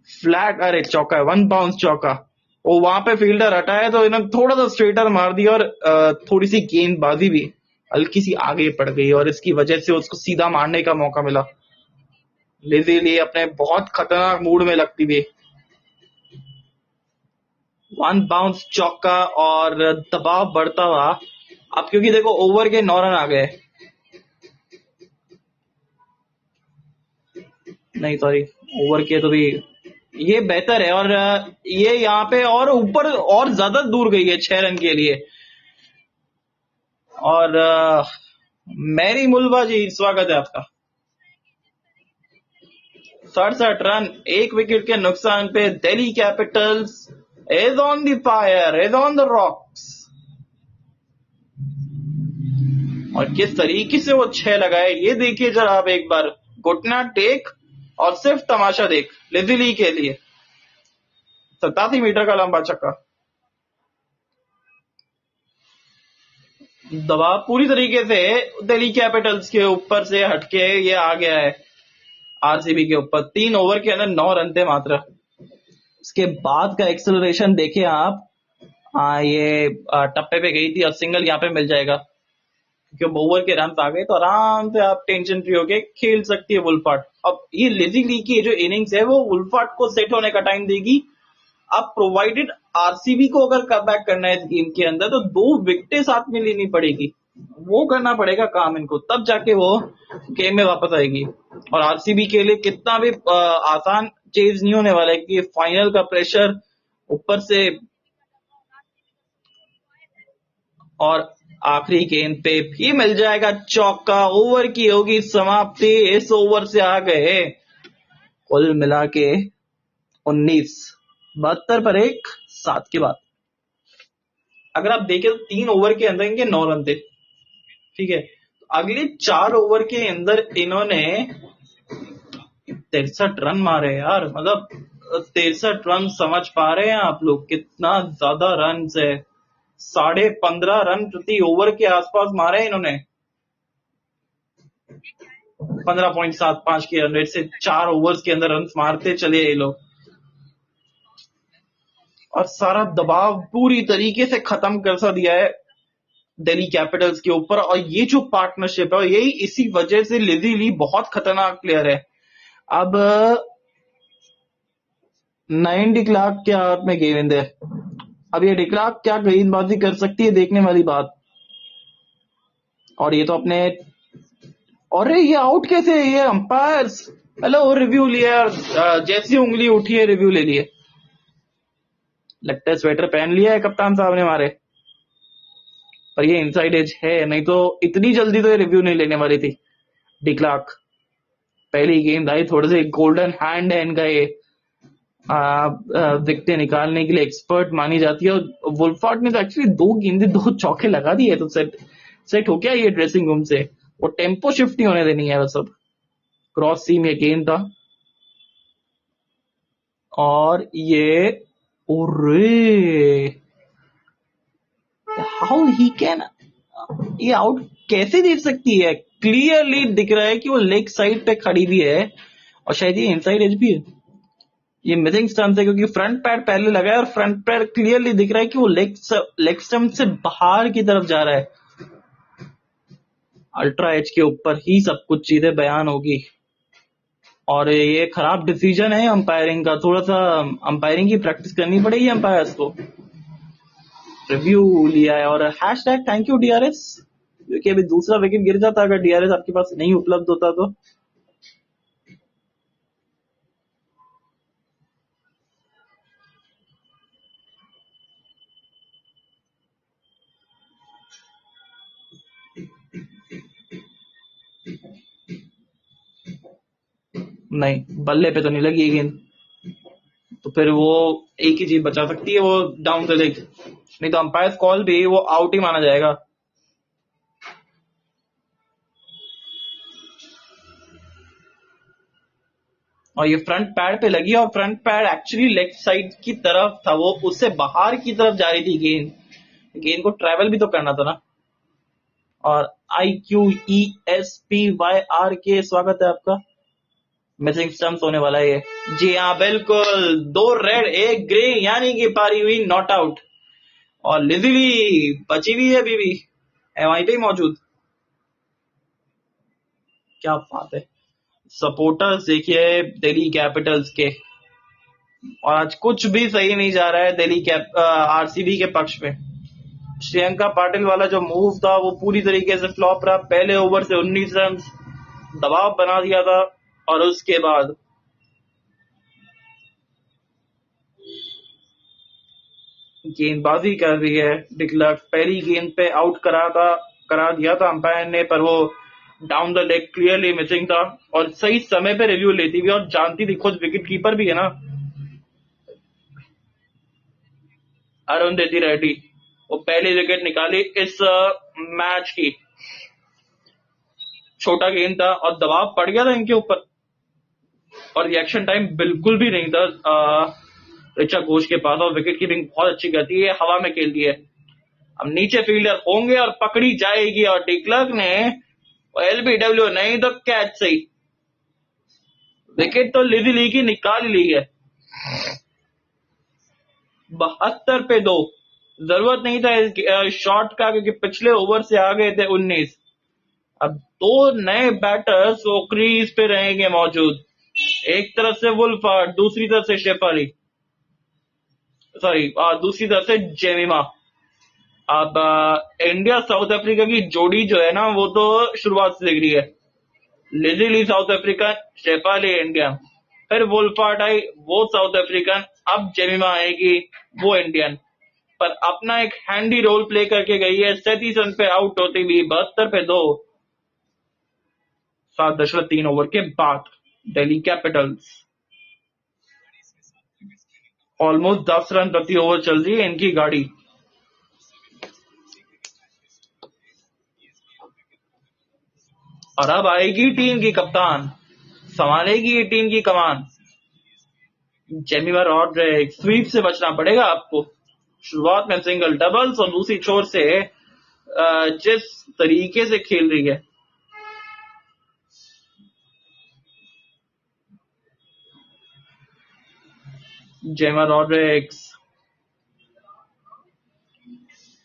फ्लैट, अरे चौका है, 1 बाउंस चौका। वो वहां पे फील्डर हटा है तो इन्होंने थोड़ा सा स्ट्रेटर मार दिया, और थोड़ी सी गेंदबाजी भी हल्की सी आगे पड़ गई, और इसकी वजह से उसको सीधा मारने का मौका मिला। लिजी ली अपने बहुत खतरनाक मूड में लगती थी। 1 बाउंस चौका, और दबाव बढ़ता हुआ अब, क्योंकि देखो ओवर के 9 रन आ गए, नहीं सॉरी, ओवर के तो भी ये बेहतर है, और ये यहाँ पे और ऊपर और ज्यादा दूर गई है 6 रन के लिए। और मैरी मुलवा जी, स्वागत है आपका। 67 रन, 1 विकेट के नुकसान पे Delhi Capitals is on the fire, is on the rocks. और किस तरीके से वो 6 लगाए ये देखिए जरा आप एक बार, घुटना टेक और सिर्फ तमाशा देख लिजी ली के लिए। 87 मीटर का लंबा छक्का। दबाव पूरी तरीके से दिल्ली कैपिटल्स के ऊपर से हटके ये आ गया है आरसीबी के ऊपर। 3 ओवर के अंदर 9 रन थे मात्र। उसके बाद का एक्सेलरेशन देखे आप, ये टप्पे पे गई थी, और सिंगल यहाँ पे मिल जाएगा क्योंकि ओवर के रन आ गए, तो आराम से आप टेंशन फ्री होके खेल सकती है वुल्फार्ट। अब ये लिजी ली की जो इनिंग्स है वो वुल्फार्ट को सेट होने का टाइम देगी। अब प्रोवाइडेड आरसीबी को अगर कम बैक करना है इस गेम के अंदर, तो 2 विकेटें साथ में लेनी पड़ेगी, वो करना पड़ेगा काम इनको, तब जाके वो गेम में वापस आएगी। और आरसीबी के लिए कितना भी आसान चेज नहीं होने वाला है, कि फाइनल का प्रेशर ऊपर से, और आखिरी गेंद पे भी मिल जाएगा चौका। ओवर की होगी समाप्ति, इस ओवर से आ गए कुल मिला के 19, 72 पर 1, 7 के बाद। अगर आप देखें तो 3 ओवर के अंदर इनके 9 रन थे, ठीक है। अगले 4 ओवर के अंदर इन्होंने 63 रन मारे यार, मतलब 63 रन, समझ पा रहे हैं आप लोग कितना ज्यादा रन है। 15.5 रन प्रति ओवर के आसपास मारे इन्होंने। 15.75 के रन रेट से 4 ओवर्स के अंदर रन मारते चले ये लोग, और सारा दबाव पूरी तरीके से खत्म कर सा दिया है दिल्ली कैपिटल्स के ऊपर। और ये जो पार्टनरशिप है, यही इसी वजह से लिजी ली बहुत खतरनाक प्लेयर है। अब 9 डिक्लार्क के हाथ में गेंद है, अब ये डिक्लार्क क्या गेंदबाजी कर सकती है, देखने वाली बात। और ये तो अपने, और ये आउट कैसे, ये अंपायर्स, हेलो रिव्यू लिया, जैसी उंगली उठी है रिव्यू ले लिए। लगता है स्वेटर पहन लिया है कप्तान साहब ने हमारे, पर ये इनसाइड एज है, नहीं तो इतनी जल्दी तो ये रिव्यू नहीं लेने वाली थी। डिक्लार्क पहली गेंद आई, थोड़े से गोल्डन हैंड है इनका, ये विकेट निकालने के लिए एक्सपर्ट मानी जाती है। और वुल्फार्ट ने तो एक्चुअली 2 गेंदे 2 चौके लगा दिए, तो सेट हो गया ये ड्रेसिंग रूम से। वो टेम्पो शिफ्ट नहीं होने देनी है, बस अब क्रॉस सीम ये गेंद था, और ये ओरे, हाउ ही कैन, ये आउट कैसे देख सकती है। क्लियरली दिख रहा है कि वो लेग साइड पे खड़ी भी है, और शायद ये इनसाइड एज भी है। ये मिसिंग स्टंप है क्योंकि फ्रंट पैड पहले लगा है, और फ्रंट पैड क्लियरली दिख रहा है कि वो लेग स्टंप से बाहर की तरफ जा रहा है। अल्ट्रा एज के ऊपर ही सब कुछ चीजें बयान होगी। और ये खराब डिसीजन है अंपायरिंग का, थोड़ा सा अंपायरिंग की प्रैक्टिस करनी पड़ेगी अंपायर्स को। रिव्यू लिया है और hash tag thank you DRS, क्योंकि अभी दूसरा विकेट गिर जाता अगर डीआरएस आपके पास नहीं उपलब्ध होता तो। नहीं, बल्ले पे तो नहीं लगी गेंद, तो फिर वो एक ही चीज बचा सकती है, वो डाउन द लेग, नहीं तो अंपायर कॉल भी वो आउट ही माना जाएगा। और ये फ्रंट पैड पे लगी और front pad actually leg side की तरफ था, वो उससे बाहर की तरफ जा रही थी गेंद, गेंद को ट्रेवल भी तो करना था ना। और IQESPYR स्वागत है आपका। मिसिंग स्टम्प्स होने वाला है ये। जी हाँ बिल्कुल, 2 रेड 1 ग्रे, यानी कि पारी हुई नॉट आउट। और लिजिली बची हुई है, अभी भी है वहीं पे ही मौजूद। क्या बात है। सपोर्टर्स देखिए दिल्ली कैपिटल्स के, और आज कुछ भी सही नहीं जा रहा है दिल्ली आरसीबी के पक्ष में। श्रियंका पाटिल वाला जो मूव था वो पूरी तरीके से फ्लॉप रहा। पहले ओवर से 19 रन दबाव बना दिया था, और उसके बाद गेंदबाजी कर रही है डिक्लर्क। पहली गेंद पे आउट करा दिया था अंपायर ने, पर वो down the leg clearly missing था, और सही समय पे रिव्यू लेती हुई, और जानती थी, खुद विकेट कीपर भी है ना अरुंधति रेड्डी, वो पहली विकेट निकाली इस मैच की। छोटा गेंद था और दबाव पड़ गया था इनके ऊपर, और रिएक्शन टाइम बिल्कुल भी नहीं था ऋचा घोष के पास, और विकेट कीपिंग बहुत अच्छी करती है, हवा में खेलती है। अब नीचे फील्डर होंगे और पकड़ी जाएगी, और डिक्लर्क ने एलबीडब्ल्यू नहीं तो कैच सही, विकेट तो लिजी ली की निकाल ली है। 72 पे 2, जरूरत नहीं था इस शॉट का, क्योंकि पिछले ओवर से आ गए थे 19। अब 2 नए बैटर्स वो क्रीज पे रहेंगे मौजूद, एक तरफ से वुल्फार्ड, दूसरी तरफ से शेफाली, सॉरी दूसरी तरफ से जेमिमा। अब इंडिया साउथ अफ्रीका की जोड़ी जो है ना, वो तो शुरुआत से दिख रही है। लिजी ली साउथ अफ्रीकन, शेफाली इंडियन, फिर वुल्फार्ड आई वो साउथ अफ्रीकन, अब जेमिमा आएगी वो इंडियन, पर अपना एक हैंडी रोल प्ले करके गई है। 37 रन पे आउट होती हुई 72 पे 2, 7.3 ओवर के बाद दिल्ली कैपिटल्स ऑलमोस्ट 10 रन प्रति ओवर चल रही है इनकी गाड़ी। और अब आएगी टीम की कप्तान, संभालेगी ये टीम की कमान जेमिमा रॉड्रिक्स। स्वीप से बचना पड़ेगा आपको। शुरुआत में सिंगल डबल्स, और दूसरी छोर से जिस तरीके से खेल रही है, जेमिमा रॉड्रिक्स।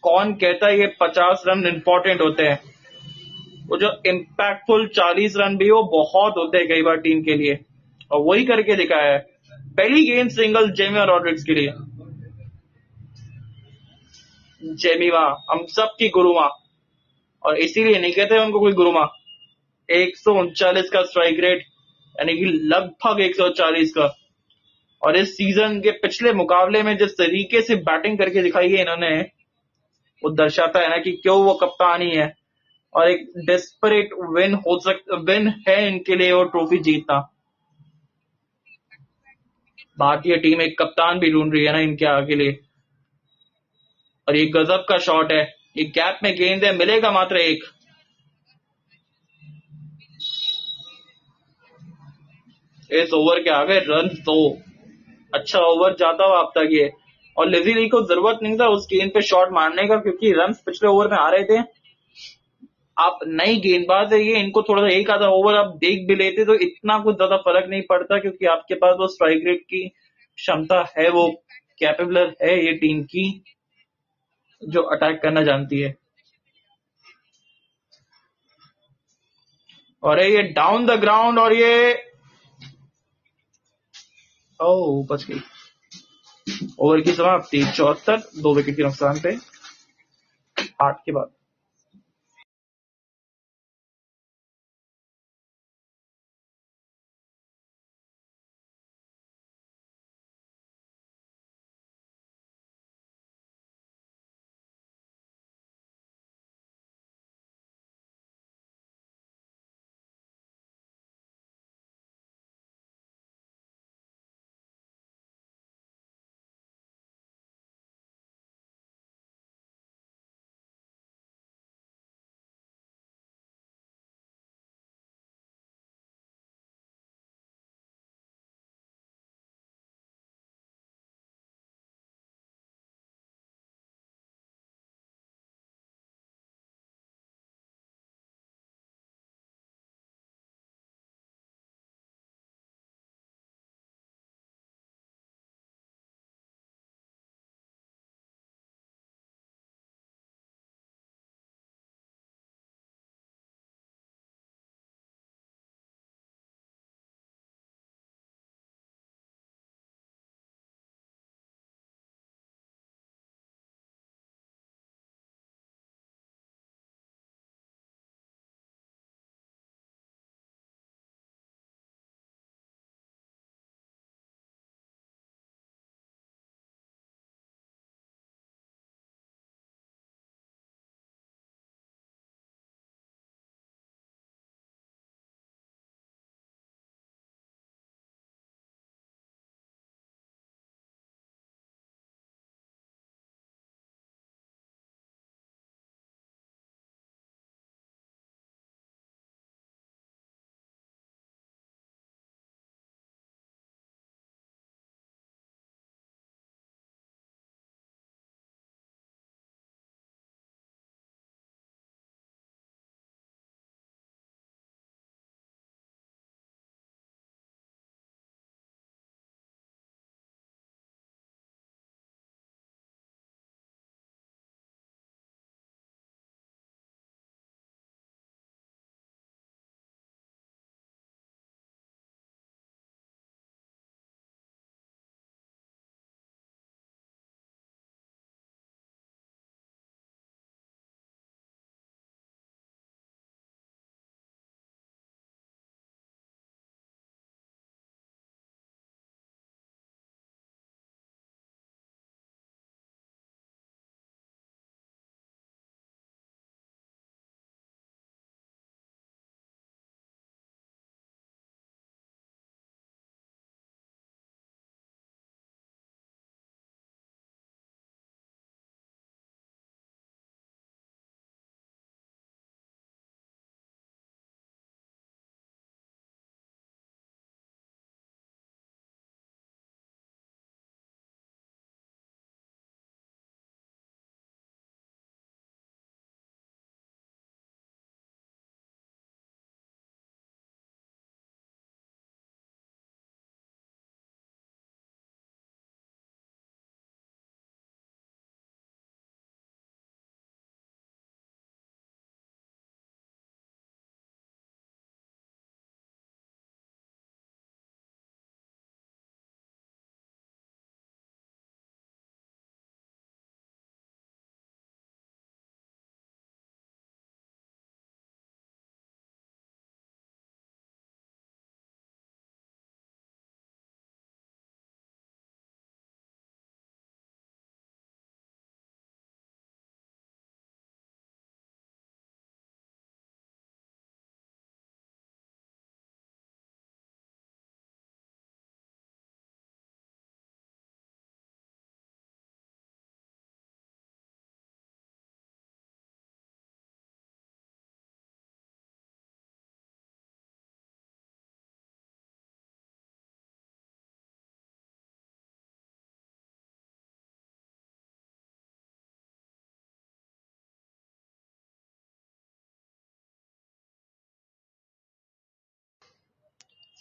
कौन कहता है ये 50 रन इंपॉर्टेंट होते हैं, वो जो इम्पैक्टफुल 40 रन भी वो बहुत होते हैं कई बार टीम के लिए, और वही करके दिखाया है। पहली गेंद सिंगल जेमिमा रॉड्रिक्स के लिए। जेमिमा हम सबकी गुरु माँ, और इसीलिए नहीं कहते उनको कोई गुरु माँ। 139 का स्ट्राइक रेट, यानी कि लगभग 140 का, और इस सीजन के पिछले मुकाबले में जिस तरीके से बैटिंग करके दिखाई है इन्होंने, वो दर्शाता है ना कि क्यों वो कप्तान ही है, और एक डेस्परेट विन है इनके लिए वो ट्रॉफी जीतना। भारतीय टीम एक कप्तान भी ढूंढ रही है ना इनके आगे लिए। और ये गजब का शॉट है, ये गैप में गेंद है, मिलेगा मात्र एक। इस ओवर के आगे रन तो अच्छा ओवर जाता हुआ अब तक ये, और लिजी ली को जरूरत नहीं था उस गेंद पे शॉट मारने का, क्योंकि रन पिछले ओवर में आ रहे थे। आप नई गेंदबाज है ये, इनको थोड़ा सा एक आधा ओवर आप देख भी लेते तो इतना कुछ ज्यादा फर्क नहीं पड़ता, क्योंकि आपके पास वो स्ट्राइक रेट की क्षमता है, वो कैपेबलर है ये टीम की, जो अटैक करना जानती है। और ये डाउन द ग्राउंड और ये ओ बच गई। ओवर की समाप्ति 74, 2 विकेट के नुकसान पे 8 के बाद।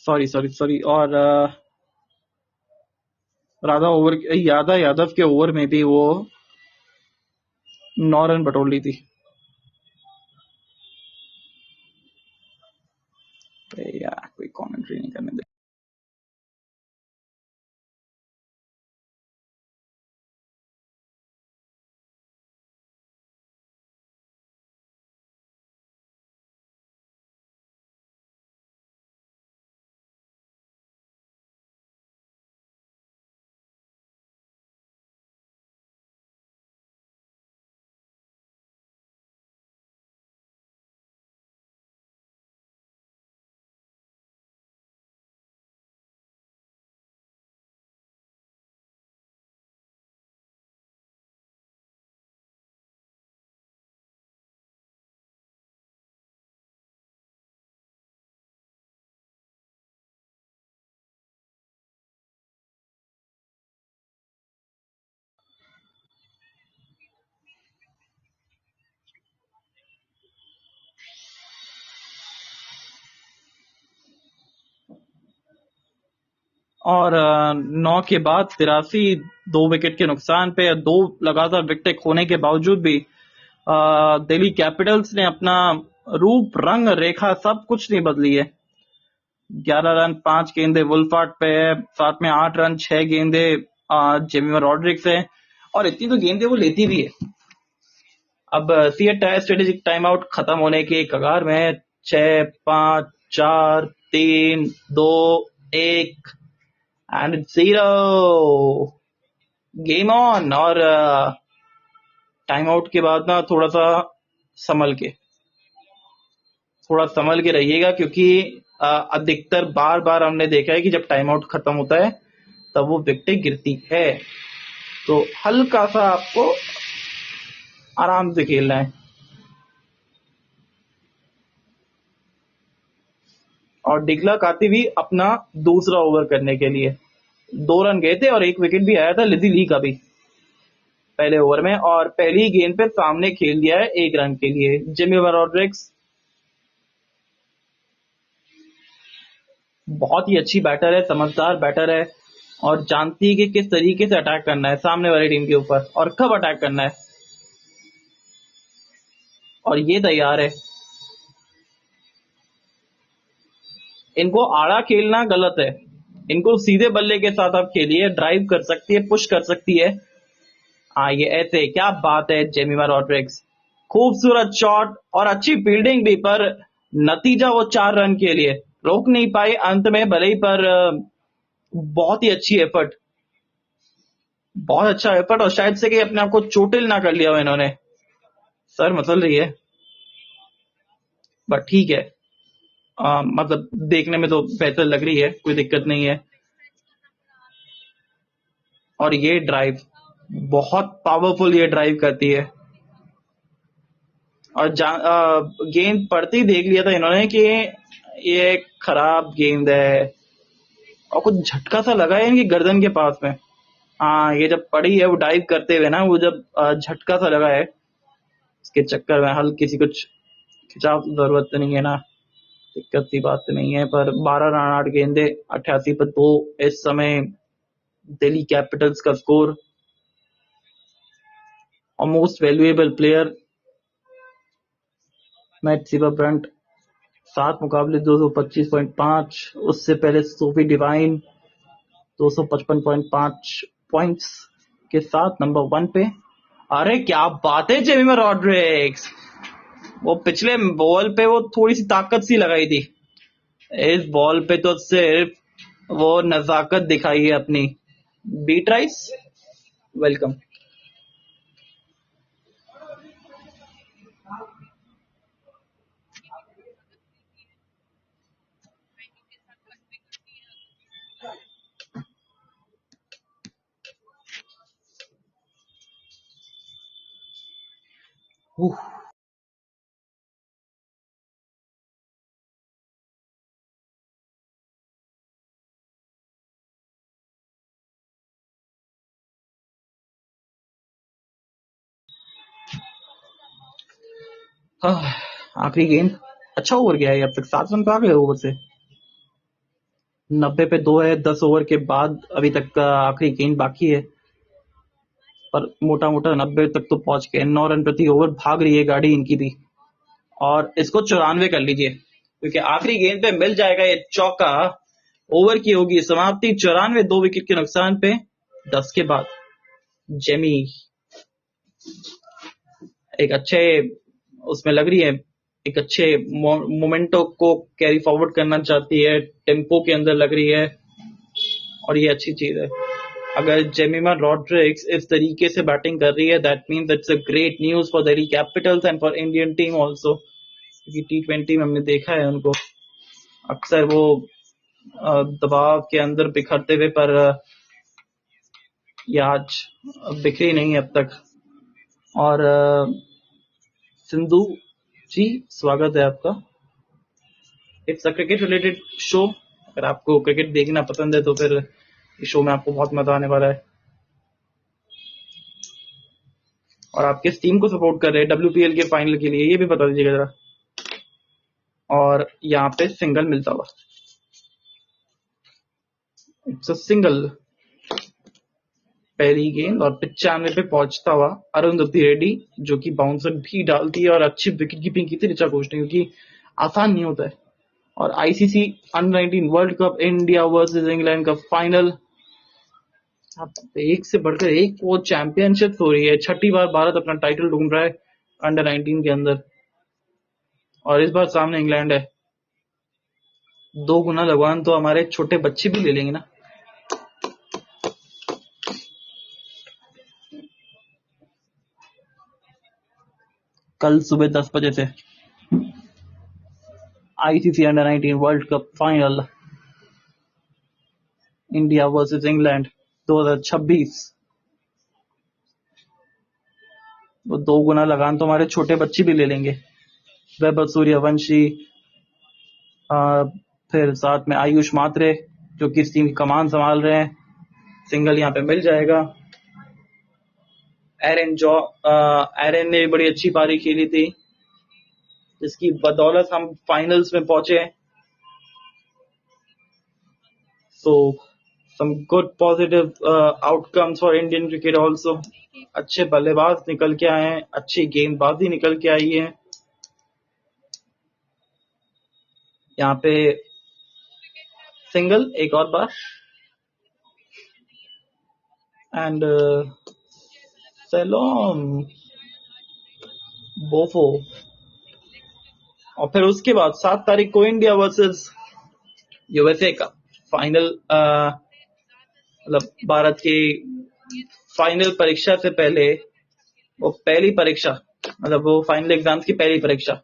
Sorry sorry sorry. और राधा ओवर यादा यादव के ओवर में भी वो 9 रन बटोर ली थी। एंट्री नहीं करने दे। और 9 के बाद 83, 2 विकेट के नुकसान पे 2 लगातार विकेट खोने के बावजूद भी दिल्ली कैपिटल्स ने अपना रूप, रंग, रेखा सब कुछ नहीं बदली है। 11 रन 5 गेंदे वुल्फार्ट पे है, साथ में 8 रन 6 गेंदे जेमिमा रॉड्रिक्स है, और इतनी तो गेंदे वो लेती भी है। अब स्ट्रेटेजिक टाइम आउट खत्म होने के कगार में 6, 5, 4, 3, 2, 1 एंड 0, गेम ऑन। और टाइम आउट के बाद ना थोड़ा संभल के रहिएगा, क्योंकि अधिकतर बार हमने देखा है कि जब टाइम आउट खत्म होता है तब वो विकेटें गिरती है, तो हल्का सा आपको आराम से खेलना है। और डिक्लर्क आती भी अपना दूसरा ओवर करने के लिए 2 रन गए थे और 1 विकेट भी आया था लिजी ली का भी पहले ओवर में, और पहली गेंद पे सामने खेल दिया है 1 रन के लिए। जेमिमा रॉड्रिक्स बहुत ही अच्छी बैटर है, समझदार बैटर है, और जानती है कि किस तरीके से अटैक करना है सामने वाली टीम के ऊपर और कब अटैक करना है, और ये तैयार है। इनको आड़ा खेलना गलत है, इनको सीधे बल्ले के साथ आप खेलिए, ड्राइव कर सकती है, पुश कर सकती है। ये ऐसे, क्या बात है जेमिमा रॉड्रिक्स, खूबसूरत शॉट और अच्छी फील्डिंग भी, पर नतीजा वो 4 रन के लिए रोक नहीं पाई अंत में भले ही, पर बहुत ही अच्छी एफर्ट, बहुत अच्छा एफर्ट, और शायद से कि अपने आप को चोटिल ना कर लिया हो इन्होंने। सर मसल रही है, बट ठीक है, मतलब देखने में तो बेहतर लग रही है, कोई दिक्कत नहीं है। और ये ड्राइव बहुत पावरफुल, ये ड्राइव करती है, और गेंद पड़ती देख लिया था इन्होंने कि ये खराब गेंद है, और कुछ झटका सा लगा है इनकी गर्दन के पास में। हाँ, ये जब पड़ी है वो डाइव करते हुए ना, वो जब झटका सा लगा है, इसके चक्कर में हल्की सी कुछ खिंचाव की जरूरत तो नहीं है ना, दिक्कत की बात तो नहीं है। पर 12 रन 8 गेंदे 88 पर 2 इस समय दिल्ली कैपिटल्स का स्कोर। और मोस्ट वैल्यूएबल प्लेयर मैट सिबर्ब्रंट 7 मुकाबले 225.5, उससे पहले सोफी डिवाइन 255.5 पॉइंट्स के साथ नंबर 1 पे। अरे क्या बात है जेमिमा रॉड्रिक्स, वो पिछले बॉल पे वो थोड़ी सी ताकत सी लगाई थी, इस बॉल पे तो सिर्फ वो नजाकत दिखाई है अपनी। बीट राइस, वेलकम। आखिरी गेंद, अच्छा ओवर गया है अब तक, 7 रन तो आ गए ओवर से, 90 पे 2 है 10 ओवर के बाद, अभी तक का आखिरी गेंद बाकी है, पर मोटा मोटा 90 तक तो पहुंच गए। 9 रन प्रति ओवर भाग रही है गाड़ी इनकी भी, और इसको 94 कर लीजिए, क्योंकि आखिरी गेंद पे मिल जाएगा ये चौका, ओवर की होगी समाप्ति 94 2 विकेट के नुकसान पे 10 के बाद। जेमी एक अच्छे उसमें लग रही है, एक अच्छे मोमेंटो को कैरी फॉरवर्ड करना चाहती है, टेम्पो के अंदर लग रही है और ये अच्छी चीज है। अगर जेमिमा रॉड्रिक्स इस तरीके से बैटिंग कर रही है that means it's a great news for Delhi Capitals and for Indian team also, क्योंकि T20 में हमने देखा है उनको अक्सर वो दबाव के अंदर बिखरते हुए, पर ये आज बिखरी नहीं अब तक। और सिंधु जी स्वागत है आपका। It's a cricket related show, अगर आपको क्रिकेट देखना पसंद है तो फिर इस शो में आपको बहुत मजा आने वाला है। और आप किस टीम को सपोर्ट कर रहे हैं WPL के फाइनल के लिए ये भी बता दीजिएगा जरा। और यहाँ पे सिंगल मिलता हुआ, इट्स अ सिंगल, पहली गेंद और 95 पे पहुंचता हुआ अरुंधति रेड्डी, जो कि बाउंसर भी डालती है और अच्छी विकेट कीपिंग की थी ऋचा घोष ने, क्योंकि आसान नहीं होता है। और ICC under-19 world cup India versus England का फाइनल, अब एक से बढ़कर एक वो चैंपियनशिप हो रही है। छठी बार भारत अपना टाइटल ढूंढ रहा है अंडर-19 के अंदर, और इस बार सामने इंग्लैंड है। 2 गुना लगवान तो हमारे छोटे बच्चे भी ले लेंगे ना। कल सुबह 10 बजे से ICC under-19 world cup final India versus England 2026। वो 2 गुना लगान तो हमारे छोटे बच्चे भी ले लेंगे। वैभव सूर्यवंशी, फिर साथ में आयुष मात्रे जो कि इस टीम की कमान संभाल रहे हैं, सिंगल यहाँ पे मिल जाएगा। एरन ने बड़ी अच्छी पारी खेली थी, जिसकी बदौलत हम फाइनल्स में पहुंचे। So some good positive outcomes for Indian cricket also. अच्छे बल्लेबाज निकल के आए हैं, अच्छी गेंदबाजी निकल के आई है। यहाँ पे सिंगल एक और बार एंड सैलोम बोफो, और फिर उसके बाद 7 तारीख को इंडिया वर्सेस USA का फाइनल, मतलब भारत की फाइनल परीक्षा से पहले वो पहली परीक्षा, मतलब वो फाइनल एग्जाम्स की पहली परीक्षा,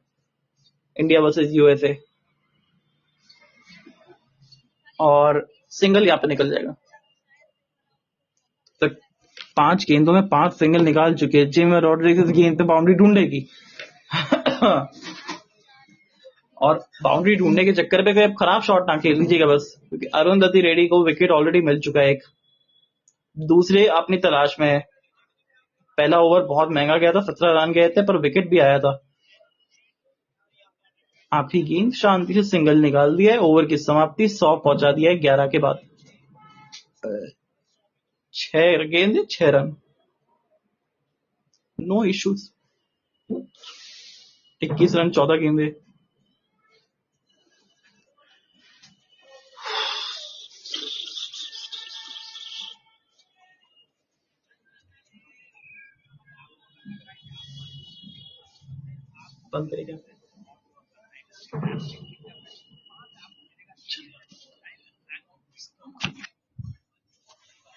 इंडिया वर्सेस USA, और सिंगल यहाँ पे निकल जाएगा। तो 5 गेंदों में 5 सिंगल निकाल चुके हैं। जेमी रॉड्रिग्स गेंद पे बाउंड्री ढूंढेगी और बाउंड्री ढूंढने के चक्कर पे कोई खराब शॉट ना खेल लीजिएगा बस, क्योंकि अरुंधति रेड्डी को विकेट ऑलरेडी मिल चुका है। एक दूसरे अपनी तलाश में है। पहला ओवर बहुत महंगा गया था, 17 रन गए थे, पर विकेट भी आया था। आप ही गेंद शांति से सिंगल निकाल दिया है। ओवर की समाप्ति 100 पहुंचा दिया है 11 के बाद। 6 गेंद 6 रन, नो इश्यूज। 21 रन 14 गेंदे। बंद करेगा।